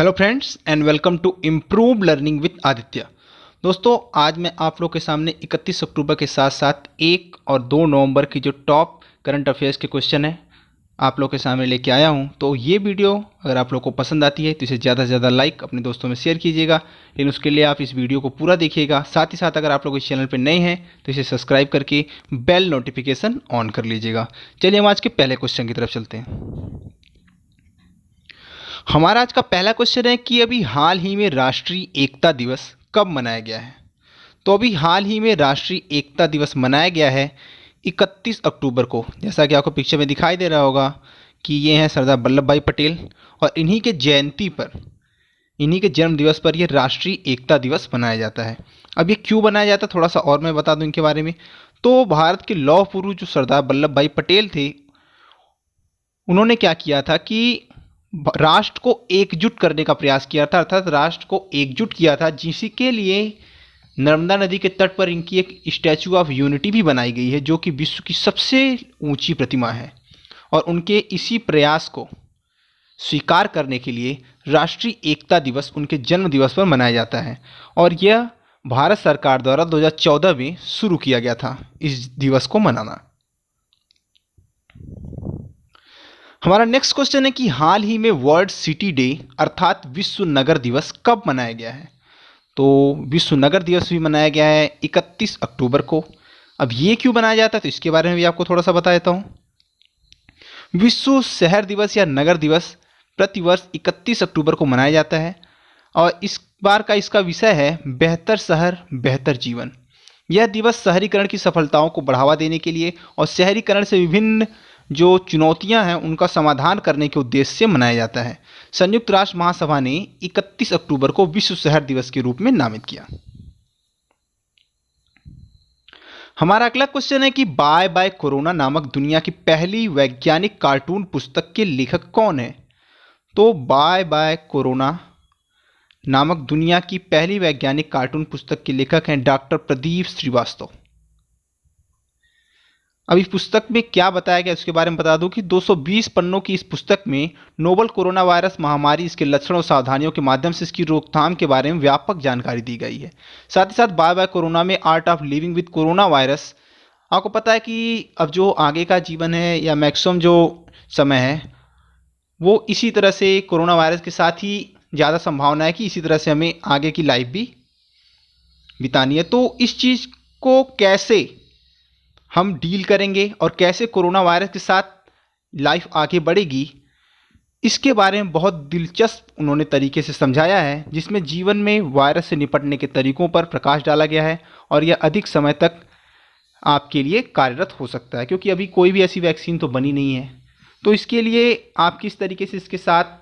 Hello friends and welcome to improve learning with Aditya. दोस्तों, आज मैं आप लोग के सामने 31 अक्टूबर के साथ साथ 1 और 2 नवंबर की जो टॉप करंट अफेयर्स के क्वेश्चन है आप लोग के सामने लेके आया हूं। तो ये वीडियो अगर आप लोग को पसंद आती है तो इसे ज़्यादा से ज़्यादा लाइक अपने दोस्तों में शेयर कीजिएगा, लेकिन उसके लिए आप इस वीडियो को पूरा देखिएगा। साथ ही साथ अगर आप लोग इस चैनल पर नए हैं तो इसे सब्सक्राइब करके बेल नोटिफिकेशन ऑन कर लीजिएगा। चलिए हम आज के पहले क्वेश्चन की तरफ चलते हैं। हमारा आज का पहला क्वेश्चन है कि अभी हाल ही में राष्ट्रीय एकता दिवस कब मनाया गया है। तो अभी हाल ही में राष्ट्रीय एकता दिवस मनाया गया है 31 अक्टूबर को। जैसा कि आपको पिक्चर में दिखाई दे रहा होगा कि ये हैं सरदार वल्लभ भाई पटेल, और इन्हीं के जयंती पर, इन्हीं के जन्म दिवस पर यह राष्ट्रीय एकता दिवस मनाया जाता है। अब ये क्यों बनाया जाता है थोड़ा सा और मैं बता दूं इनके बारे में। तो भारत के लौह पुरुष जो सरदार वल्लभ भाई पटेल थे, उन्होंने क्या किया था कि राष्ट्र को एकजुट करने का प्रयास किया था, अर्थात राष्ट्र को एकजुट किया था, जिसके लिए नर्मदा नदी के तट पर इनकी एक स्टैचू ऑफ यूनिटी भी बनाई गई है, जो कि विश्व की सबसे ऊंची प्रतिमा है। और उनके इसी प्रयास को स्वीकार करने के लिए राष्ट्रीय एकता दिवस उनके जन्म दिवस पर मनाया जाता है, और यह भारत सरकार द्वारा 2014 में शुरू किया गया था इस दिवस को मनाना। हमारा नेक्स्ट क्वेश्चन है कि हाल ही में वर्ल्ड सिटी डे अर्थात विश्व नगर दिवस कब मनाया गया है। तो विश्व नगर दिवस भी मनाया गया है 31 अक्टूबर को। अब ये क्यों मनाया जाता है तो इसके बारे में भी आपको थोड़ा सा बता देता हूँ। विश्व शहर दिवस या नगर दिवस प्रतिवर्ष 31 अक्टूबर को मनाया जाता है, और इस बार का इसका विषय है बेहतर शहर बेहतर जीवन। यह दिवस शहरीकरण की सफलताओं को बढ़ावा देने के लिए और शहरीकरण से विभिन्न जो चुनौतियां हैं उनका समाधान करने के उद्देश्य से मनाया जाता है। संयुक्त राष्ट्र महासभा ने 31 अक्टूबर को विश्व शहर दिवस के रूप में नामित किया। हमारा अगला क्वेश्चन है कि बाय बाय कोरोना नामक दुनिया की पहली वैज्ञानिक कार्टून पुस्तक के लेखक कौन है। तो बाय बाय कोरोना नामक दुनिया की पहली वैज्ञानिक कार्टून पुस्तक के लेखक हैं डॉक्टर प्रदीप श्रीवास्तव। अब इस पुस्तक में क्या बताया गया उसके बारे में बता दूं कि 220 पन्नों की इस पुस्तक में नोवल कोरोना वायरस महामारी, इसके लक्षण और सावधानियों के माध्यम से इसकी रोकथाम के बारे में व्यापक जानकारी दी गई है। साथ ही साथ बाय बाय कोरोना में art of living with corona virus. आपको पता है कि अब जो आगे का जीवन है या मैक्सिमम जो समय है वो इसी तरह से कोरोना वायरस के साथ ही ज़्यादा संभावना है कि इसी तरह से हमें आगे की लाइफ भी बितानी है। तो इस चीज़ को कैसे हम डील करेंगे और कैसे कोरोना वायरस के साथ लाइफ आगे बढ़ेगी, इसके बारे में बहुत दिलचस्प उन्होंने तरीके से समझाया है, जिसमें जीवन में वायरस से निपटने के तरीकों पर प्रकाश डाला गया है, और यह अधिक समय तक आपके लिए कार्यरत हो सकता है, क्योंकि अभी कोई भी ऐसी वैक्सीन तो बनी नहीं है। तो इसके लिए आप किस तरीके से इसके साथ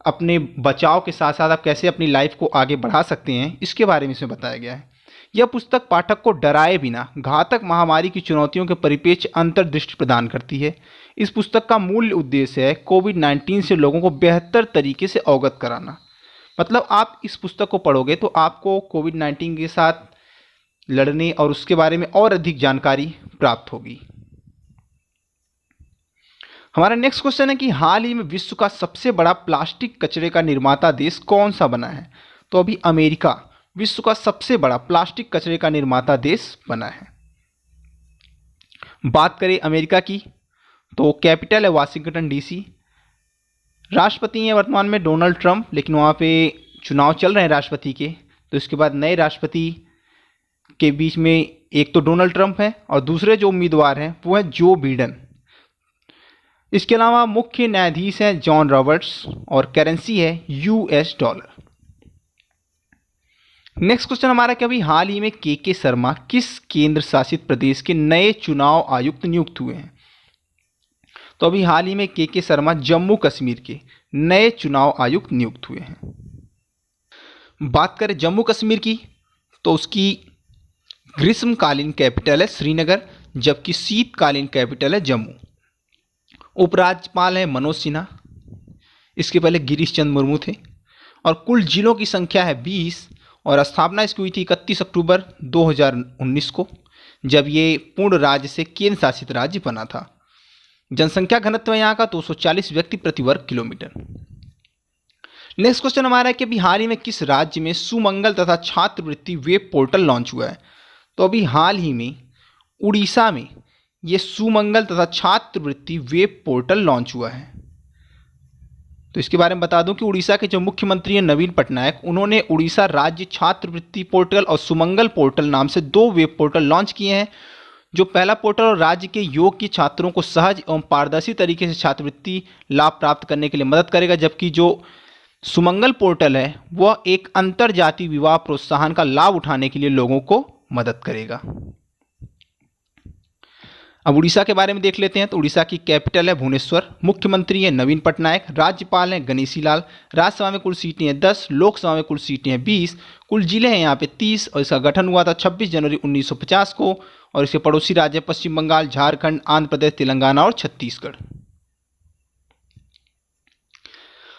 अपने बचाव के साथ साथ आप कैसे अपनी लाइफ को आगे बढ़ा सकते हैं, इसके बारे में इसमें बताया गया है। यह पुस्तक पाठक को डराए बिना घातक महामारी की चुनौतियों के परिप्रेक्ष्य अंतर्दृष्टि प्रदान करती है। इस पुस्तक का मूल उद्देश्य है कोविड-19 से लोगों को बेहतर तरीके से अवगत कराना। मतलब आप इस पुस्तक को पढ़ोगे तो आपको कोविड-19 के साथ लड़ने और उसके बारे में और अधिक जानकारी प्राप्त होगी। हमारा नेक्स्ट क्वेश्चन है कि हाल ही में विश्व का सबसे बड़ा प्लास्टिक कचरे का निर्माता देश कौन सा बना है। तो अभी अमेरिका विश्व का सबसे बड़ा प्लास्टिक कचरे का निर्माता देश बना है। बात करें अमेरिका की तो कैपिटल है वाशिंगटन डीसी। राष्ट्रपति हैं वर्तमान में डोनाल्ड ट्रंप, लेकिन वहाँ पे चुनाव चल रहे हैं राष्ट्रपति के, तो इसके बाद नए राष्ट्रपति के बीच में एक तो डोनाल्ड ट्रंप है और दूसरे जो उम्मीदवार हैं वो है जो बिडेन। इसके अलावा मुख्य न्यायाधीश हैं जॉन रॉबर्ट्स और करेंसी है यूएस डॉलर। नेक्स्ट क्वेश्चन हमारा कि अभी हाल ही में के शर्मा किस केंद्र शासित प्रदेश के नए चुनाव आयुक्त नियुक्त हुए हैं। तो अभी हाल ही में के शर्मा जम्मू कश्मीर के नए चुनाव आयुक्त नियुक्त हुए हैं। बात करें जम्मू कश्मीर की तो उसकी ग्रीष्मकालीन कैपिटल है श्रीनगर, जबकि शीतकालीन कैपिटल है जम्मू। उपराज्यपाल है मनोज सिन्हा, इसके पहले गिरीश चंद्र मुर्मू थे, और कुल जिलों की संख्या है 20, और स्थापना इसकी हुई थी 31 अक्टूबर 2019 को, जब ये पूर्ण राज्य से केंद्र शासित राज्य बना था। जनसंख्या घनत्व यहाँ का 240 व्यक्ति प्रति वर्ग किलोमीटर। नेक्स्ट क्वेश्चन हमारा है कि अभी हाल ही में किस राज्य में सुमंगल तथा छात्रवृत्ति वेब पोर्टल लॉन्च हुआ है? तो अभी हाल ही में उड़ीसा में ये सुमंगल तथा छात्रवृत्ति वेब पोर्टल लॉन्च हुआ है। तो इसके बारे में बता दूं कि उड़ीसा के जो मुख्यमंत्री हैं नवीन पटनायक, उन्होंने उड़ीसा राज्य छात्रवृत्ति पोर्टल और सुमंगल पोर्टल नाम से 2 वेब पोर्टल लॉन्च किए हैं। जो पहला पोर्टल और राज्य के योग्य छात्रों को सहज एवं पारदर्शी तरीके से छात्रवृत्ति लाभ प्राप्त करने के लिए मदद करेगा, जबकि जो सुमंगल पोर्टल है वह एक अंतरजातीय विवाह प्रोत्साहन का लाभ उठाने के लिए लोगों को मदद करेगा। अब उड़ीसा के बारे में देख लेते हैं। तो उड़ीसा की कैपिटल है भुवनेश्वर, मुख्यमंत्री है नवीन पटनायक, राज्यपाल हैं गणेशी लाल, राज्यसभा में कुल सीटें हैं 10, लोकसभा में कुल सीटें हैं 20, कुल जिले हैं यहाँ पे 30 और इसका गठन हुआ था 26 जनवरी 1950 को। और इसके पड़ोसी राज्य पश्चिम बंगाल, झारखंड, आंध्र प्रदेश, तेलंगाना और छत्तीसगढ़।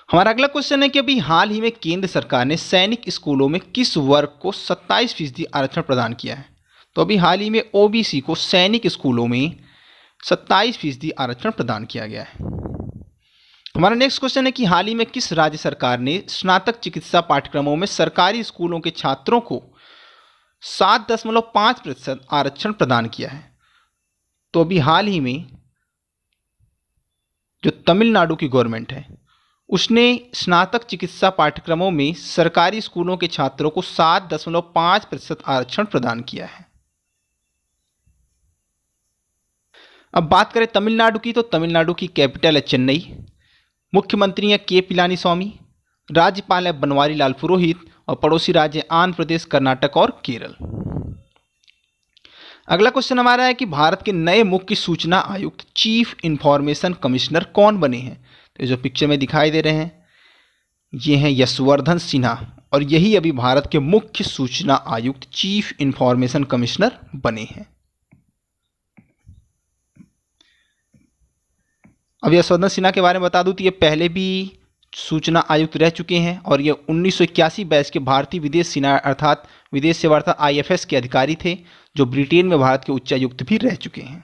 हमारा अगला क्वेश्चन है कि अभी हाल ही में केंद्र सरकार ने सैनिक स्कूलों में किस वर्ग को 27% आरक्षण प्रदान किया है? तो अभी हाल ही में ओबीसी को सैनिक स्कूलों में 27% आरक्षण प्रदान किया गया है। हमारा नेक्स्ट क्वेश्चन है कि हाल ही में किस राज्य सरकार ने स्नातक चिकित्सा पाठ्यक्रमों में सरकारी स्कूलों के छात्रों को 7.5% आरक्षण प्रदान किया है? तो अभी हाल ही में जो तमिलनाडु की गवर्नमेंट है उसने स्नातक चिकित्सा पाठ्यक्रमों में सरकारी स्कूलों के छात्रों को 7.5% आरक्षण प्रदान किया है। अब बात करें तमिलनाडु की, तो तमिलनाडु की कैपिटल है चेन्नई, मुख्यमंत्री है के पिलानीस्वामी, राज्यपाल है बनवारी लाल पुरोहित और पड़ोसी राज्य आंध्र प्रदेश, कर्नाटक और केरल। अगला क्वेश्चन हमारा है कि भारत के नए मुख्य सूचना आयुक्त चीफ इंफॉर्मेशन कमिश्नर कौन बने हैं? तो जो पिक्चर में दिखाई दे रहे हैं ये हैं यशवर्धन सिन्हा और यही अभी भारत के मुख्य सूचना आयुक्त चीफ इंफॉर्मेशन कमिश्नर बने हैं। अब यशवर्धन सिन्हा के बारे में बता दूं तो ये पहले भी सूचना आयुक्त रह चुके हैं और ये 1981 बैच के भारतीय विदेश सेना अर्थात विदेश सेवा अर्थात IFS के अधिकारी थे, जो ब्रिटेन में भारत के उच्चायुक्त भी रह चुके हैं।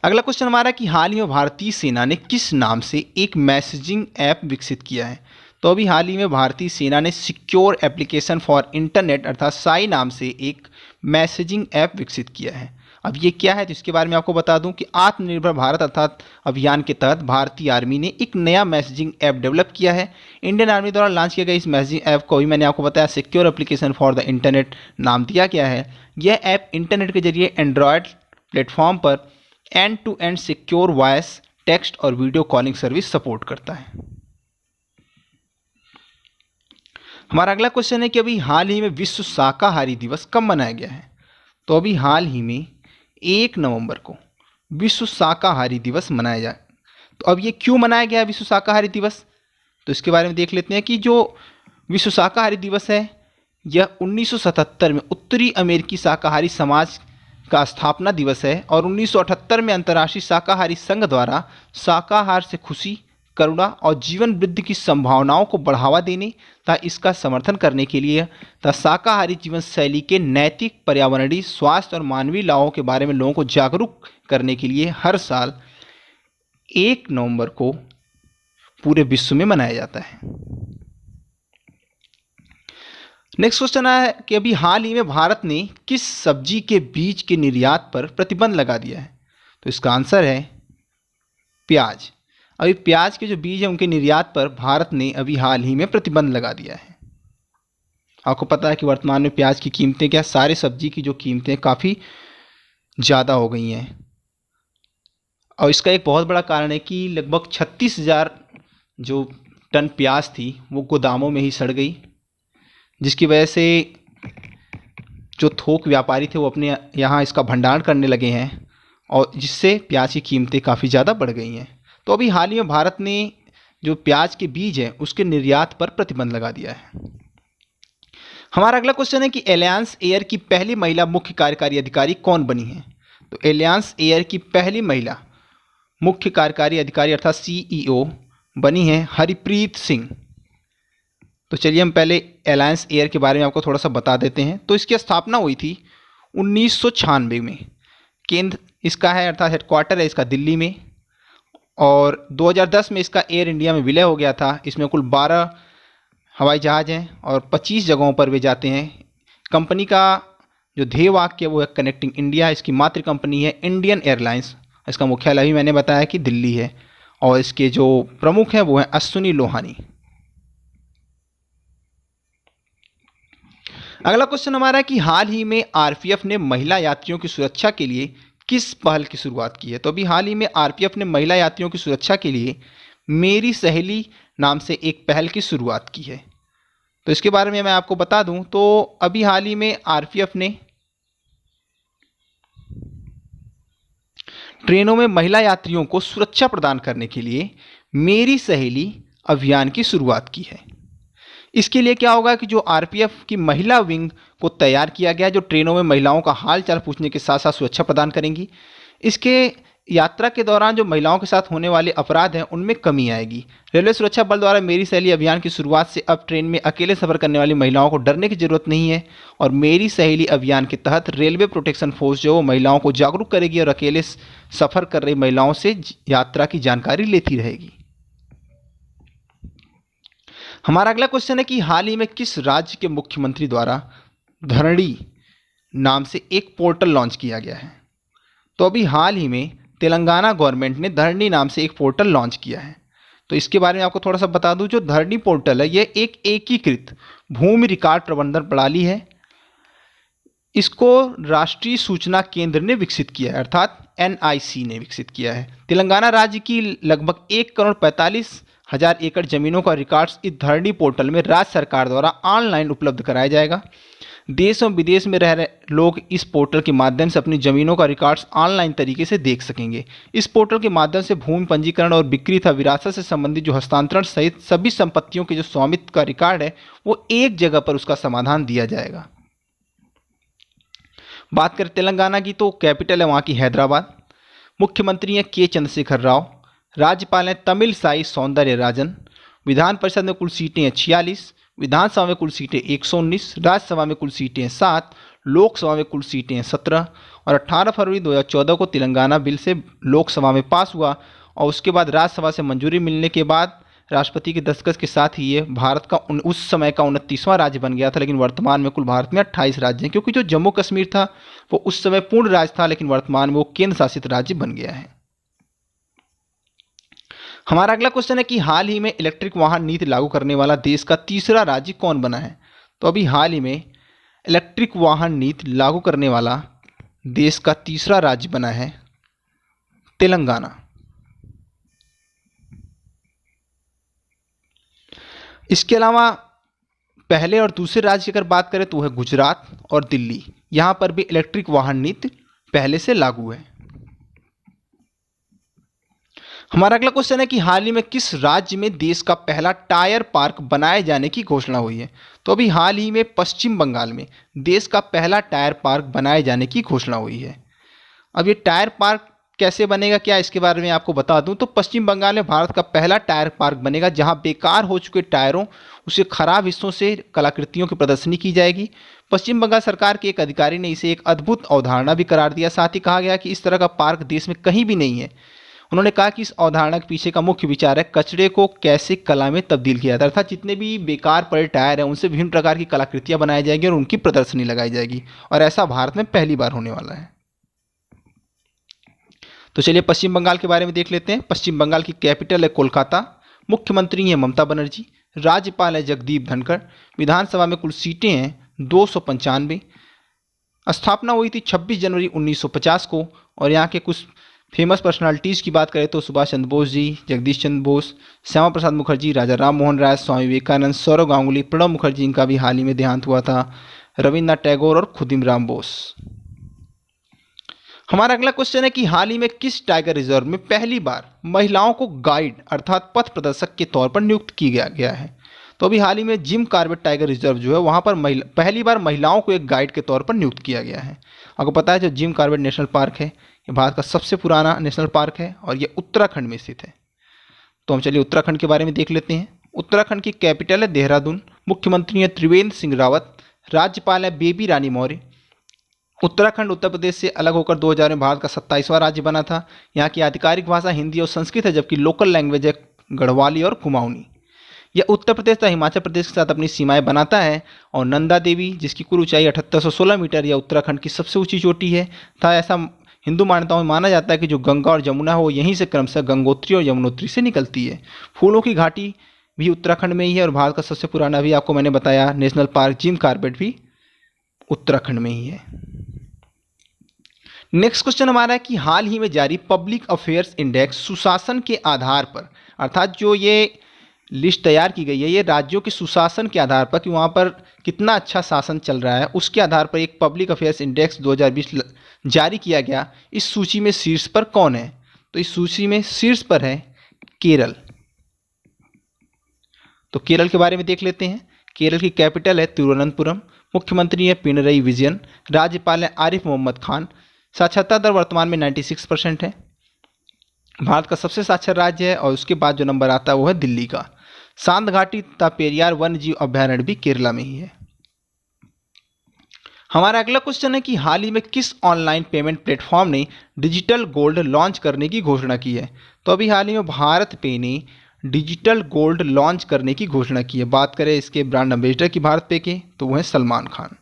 अगला क्वेश्चन हमारा कि हाल ही में भारतीय सेना ने किस नाम से एक मैसेजिंग ऐप विकसित किया है? तो अभी हाल ही में भारतीय सेना ने सिक्योर एप्लीकेशन फॉर इंटरनेट अर्थात साई नाम से एक मैसेजिंग ऐप विकसित किया है। अब ये क्या है तो इसके बारे में आपको बता दूं कि आत्मनिर्भर भारत अर्थात अभियान के तहत भारतीय आर्मी ने एक नया मैसेजिंग ऐप डेवलप किया है। इंडियन आर्मी द्वारा लॉन्च किया गया इस मैसेजिंग ऐप को भी मैंने आपको बताया secure application for the internet नाम दिया गया है। यह ऐप इंटरनेट के जरिए एंड्रॉयड प्लेटफॉर्म पर end to end secure voice, text और वीडियो कॉलिंग सर्विस सपोर्ट करता है। हमारा अगला क्वेश्चन है कि अभी हाल ही में विश्व शाकाहारी दिवस कब मनाया गया है? तो अभी हाल ही में 1 नवंबर को विश्व शाकाहारी दिवस मनाया जाए। तो अब ये क्यों मनाया गया विश्व शाकाहारी दिवस? तो इसके बारे में देख लेते हैं कि जो विश्व शाकाहारी दिवस है यह 1977 में उत्तरी अमेरिकी शाकाहारी समाज का स्थापना दिवस है और 1978 में अंतर्राष्ट्रीय शाकाहारी संघ द्वारा शाकाहार से खुशी, करुणा और जीवन वृद्धि की संभावनाओं को बढ़ावा देने तथा इसका समर्थन करने के लिए तथा शाकाहारी जीवन शैली के नैतिक, पर्यावरणीय, स्वास्थ्य और मानवीय लाभों के बारे में लोगों को जागरूक करने के लिए हर साल 1 नवंबर को पूरे विश्व में मनाया जाता है। नेक्स्ट क्वेश्चन है कि अभी हाल ही में भारत ने किस सब्जी के बीज के निर्यात पर प्रतिबंध लगा दिया है? तो इसका आंसर है प्याज। अभी प्याज के जो बीज हैं उनके निर्यात पर भारत ने अभी हाल ही में प्रतिबंध लगा दिया है। आपको पता है कि वर्तमान में प्याज की कीमतें क्या, सारे सब्जी की जो कीमतें काफ़ी ज़्यादा हो गई हैं और इसका एक बहुत बड़ा कारण है कि लगभग 36,000 जो टन प्याज थी वो गोदामों में ही सड़ गई, जिसकी वजह से जो थोक व्यापारी थे वो अपने यहाँ इसका भंडारण करने लगे हैं और जिससे प्याज की कीमतें काफ़ी ज़्यादा बढ़ गई हैं। तो अभी हाल ही में भारत ने जो प्याज के बीज हैं उसके निर्यात पर प्रतिबंध लगा दिया है। हमारा अगला क्वेश्चन है कि एलियांस एयर की पहली महिला मुख्य कार्यकारी अधिकारी कौन बनी है? तो एलियांस एयर की पहली महिला मुख्य कार्यकारी अधिकारी अर्थात CEO बनी है हरप्रीत सिंह। तो चलिए हम पहले एलायंस एयर के बारे में आपको थोड़ा सा बता देते हैं। तो इसकी स्थापना हुई थी 1996 में। केंद्र इसका है अर्थात हेडक्वार्टर है इसका दिल्ली में और 2010 में इसका एयर इंडिया में विलय हो गया था। इसमें कुल 12 हवाई जहाज़ हैं और 25 जगहों पर वे जाते हैं। कंपनी का जो ध्येय वाक्य है वो है कनेक्टिंग इंडिया। इसकी मातृ कंपनी है इंडियन एयरलाइंस। इसका मुख्यालय भी मैंने बताया कि दिल्ली है और इसके जो प्रमुख हैं वो हैं अश्विनी लोहानी। अगला क्वेश्चन हमारा है कि हाल ही में आरपीएफ ने महिला यात्रियों की सुरक्षा के लिए किस पहल की शुरुआत की है। तो अभी हाल ही में आरपीएफ ने महिला यात्रियों की सुरक्षा के लिए मेरी सहेली नाम से एक पहल की शुरुआत की है। तो इसके बारे में मैं आपको बता दूं तो अभी हाल ही में आरपीएफ ने ट्रेनों में महिला यात्रियों को सुरक्षा प्रदान करने के लिए मेरी सहेली अभियान की शुरुआत की है। इसके लिए क्या होगा कि जो आरपीएफ की महिला विंग को तैयार किया गया जो ट्रेनों में महिलाओं का हाल चाल पूछने के साथ साथ सुरक्षा प्रदान करेंगी। इसके यात्रा के दौरान जो महिलाओं के साथ होने वाले अपराध हैं उनमें कमी आएगी। रेलवे सुरक्षा बल द्वारा मेरी सहेली अभियान की शुरुआत से अब ट्रेन में अकेले सफर करने वाली महिलाओं को डरने की जरूरत नहीं है और मेरी सहेली अभियान के तहत रेलवे प्रोटेक्शन फोर्स जो महिलाओं को जागरूक करेगी और अकेले सफर कर रही महिलाओं से यात्रा की जानकारी लेती रहेगी। हमारा अगला क्वेश्चन है कि हाल ही में किस राज्य के मुख्यमंत्री द्वारा धरणी नाम से एक पोर्टल लॉन्च किया गया है। तो अभी हाल ही में तेलंगाना गवर्नमेंट ने धरणी नाम से एक पोर्टल लॉन्च किया है। तो इसके बारे में आपको थोड़ा सा बता दूं, जो धरणी पोर्टल है यह एक एकीकृत भूमि रिकॉर्ड प्रबंधन प्रणाली है। इसको राष्ट्रीय सूचना केंद्र ने विकसित किया है अर्थात एनआईसी ने विकसित किया है। तेलंगाना राज्य की लगभग 1,45,000 एकड़ जमीनों का रिकॉर्ड्स इस धरणी पोर्टल में राज्य सरकार द्वारा ऑनलाइन उपलब्ध कराया जाएगा। देश और विदेश में रह रहे लोग इस पोर्टल के माध्यम से अपनी जमीनों का रिकॉर्ड्स ऑनलाइन तरीके से देख सकेंगे। इस पोर्टल के माध्यम से भूमि पंजीकरण और बिक्री तथा विरासत से संबंधित जो हस्तांतरण सहित सभी संपत्तियों के जो स्वामित्व का रिकॉर्ड है वो एक जगह पर उसका समाधान दिया जाएगा। बात करें तेलंगाना की तो कैपिटल है वहाँ की हैदराबाद। मुख्यमंत्री हैं के चंद्रशेखर राव। राज्यपाल हैं तमिलसाई सौंदरराजन। विधान परिषद में कुल सीटें हैं 46। विधानसभा में कुल सीटें 119। राज्यसभा में कुल सीटें 7। लोकसभा में कुल सीटें 17 और 18 फरवरी 2014 को तेलंगाना बिल से लोकसभा में पास हुआ और उसके बाद राज्यसभा से मंजूरी मिलने के बाद राष्ट्रपति के दस्तखत के साथ ही ये भारत का उस समय का 29वां राज्य बन गया था। लेकिन वर्तमान में कुल भारत में 28 राज्य हैं क्योंकि जो जम्मू कश्मीर था वो उस समय पूर्ण राज्य था लेकिन वर्तमान में वो केंद्र शासित राज्य बन गया है। हमारा अगला क्वेश्चन है कि हाल ही में इलेक्ट्रिक वाहन नीति लागू करने वाला देश का तीसरा राज्य कौन बना है। तो अभी हाल ही में इलेक्ट्रिक वाहन नीति लागू करने वाला देश का तीसरा राज्य बना है तेलंगाना। इसके अलावा पहले और दूसरे राज्य की अगर बात करें तो है गुजरात और दिल्ली। यहां पर भी इलेक्ट्रिक वाहन नीति पहले से लागू है। हमारा अगला क्वेश्चन है कि हाल ही में किस राज्य में देश का पहला टायर पार्क बनाए जाने की घोषणा हुई है। तो अभी हाल ही में पश्चिम बंगाल में देश का पहला टायर पार्क बनाए जाने की घोषणा हुई है। अब ये टायर पार्क कैसे बनेगा क्या इसके बारे में आपको बता दूं तो पश्चिम बंगाल में भारत का पहला टायर पार्क बनेगा जहां बेकार हो चुके टायरों उसे खराब हिस्सों से कलाकृतियों की प्रदर्शनी की जाएगी। पश्चिम बंगाल सरकार के एक अधिकारी ने इसे एक अद्भुत अवधारणा भी करार दिया। साथ ही कहा गया कि इस तरह का पार्क देश में कहीं भी नहीं है। उन्होंने कहा कि इस अवधारणा के पीछे का मुख्य विचार है कचरे को कैसे कला में तब्दील किया जाता है अर्थात जितने भी बेकार पड़े टायर हैं उनसे विभिन्न प्रकार की कलाकृतियां बनाई जाएगी और उनकी प्रदर्शनी लगाई जाएगी और ऐसा भारत में पहली बार होने वाला है। तो चलिए पश्चिम बंगाल के बारे में देख लेते हैं। पश्चिम बंगाल की कैपिटल है कोलकाता। मुख्यमंत्री हैं ममता बनर्जी। राज्यपाल है जगदीप धनखड़। विधानसभा में कुल सीटें हैं 295। स्थापना हुई थी 26 जनवरी 1950 को और यहाँ के कुछ फेमस पर्सनालिटीज़ की बात करें तो सुभाष चंद्र बोस जी, जगदीश चंद्र बोस, श्यामा प्रसाद मुखर्जी, राजा राम मोहन राय, स्वामी विवेकानंद, सौरव गांगुली, प्रणब मुखर्जी इनका भी हाल ही में देहांत हुआ था, रविन्द्रनाथ टैगोर और खुदीम राम बोस। हमारा अगला क्वेश्चन है कि हाल ही में किस टाइगर रिजर्व में पहली बार महिलाओं को गाइड अर्थात पथ प्रदर्शक के तौर पर नियुक्त किया गया है। तो अभी हाल ही में जिम कॉर्बेट टाइगर रिजर्व जो है वहाँ पर पहली बार महिलाओं को एक गाइड के तौर पर नियुक्त किया गया है। आपको पता है जो जिम कॉर्बेट नेशनल पार्क है ये भारत का सबसे पुराना नेशनल पार्क है और ये उत्तराखंड में स्थित है। तो हम चलिए उत्तराखंड के बारे में देख लेते हैं। उत्तराखंड की कैपिटल है देहरादून। मुख्यमंत्री हैं त्रिवेंद्र सिंह रावत। राज्यपाल है बेबी रानी मौर्य। उत्तराखंड उत्तर प्रदेश से अलग होकर 2000 में भारत का 27वां राज्य बना था। यहाँ की आधिकारिक भाषा हिंदी और संस्कृत है, जबकि लोकल लैंग्वेज है गढ़वाली और कुमाऊनी। यह उत्तर प्रदेश तथा हिमाचल प्रदेश के साथ अपनी सीमाएं बनाता है। और नंदा देवी, जिसकी कुल ऊंचाई 7816 मीटर, यह उत्तराखंड की सबसे ऊंची चोटी है तथा ऐसा हिंदू मान्यताओं में माना जाता है कि जो गंगा और जमुना है वो यहीं से क्रमशः गंगोत्री और यमुनोत्री से निकलती है। फूलों की घाटी भी उत्तराखंड में ही है और भारत का सबसे पुराना, भी आपको मैंने बताया, नेशनल पार्क जिम कॉर्बेट भी उत्तराखंड में ही है। नेक्स्ट क्वेश्चन हमारा है कि हाल ही में जारी पब्लिक अफेयर्स इंडेक्स सुशासन के आधार पर, अर्थात जो ये लिस्ट तैयार की गई है ये राज्यों के सुशासन के आधार पर कि वहाँ पर कितना अच्छा शासन चल रहा है, उसके आधार पर एक पब्लिक अफेयर्स इंडेक्स 2020 जारी किया गया। इस सूची में शीर्ष पर कौन है? तो इस सूची में शीर्ष पर है केरल। तो केरल के बारे में देख लेते हैं। केरल की कैपिटल है तिरुवनंतपुरम, मुख्यमंत्री है पिनरई विजयन, राज्यपाल है आरिफ मोहम्मद खान, साक्षरता दर वर्तमान में 96% है। भारत का सबसे साक्षर राज्य है और उसके बाद जो नंबर आता है वो है दिल्ली का। सांत घाटी तथा पेरियार वन्य जीव अभ्यारण्य भी केरला में ही है। हमारा अगला क्वेश्चन है कि हाल ही में किस ऑनलाइन पेमेंट प्लेटफॉर्म ने डिजिटल गोल्ड लॉन्च करने की घोषणा की है? तो अभी हाल ही में भारत पे ने डिजिटल गोल्ड लॉन्च करने की घोषणा की है। बात करें इसके ब्रांड एम्बेसडर की भारत पे के, तो वो है सलमान खान।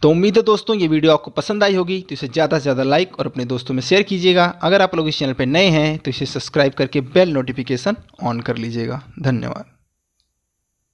तो उम्मीद है दोस्तों ये वीडियो आपको पसंद आई होगी, तो इसे ज़्यादा से ज़्यादा लाइक और अपने दोस्तों में शेयर कीजिएगा। अगर आप लोग इस चैनल पर नए हैं तो इसे सब्सक्राइब करके बेल नोटिफिकेशन ऑन कर लीजिएगा। धन्यवाद।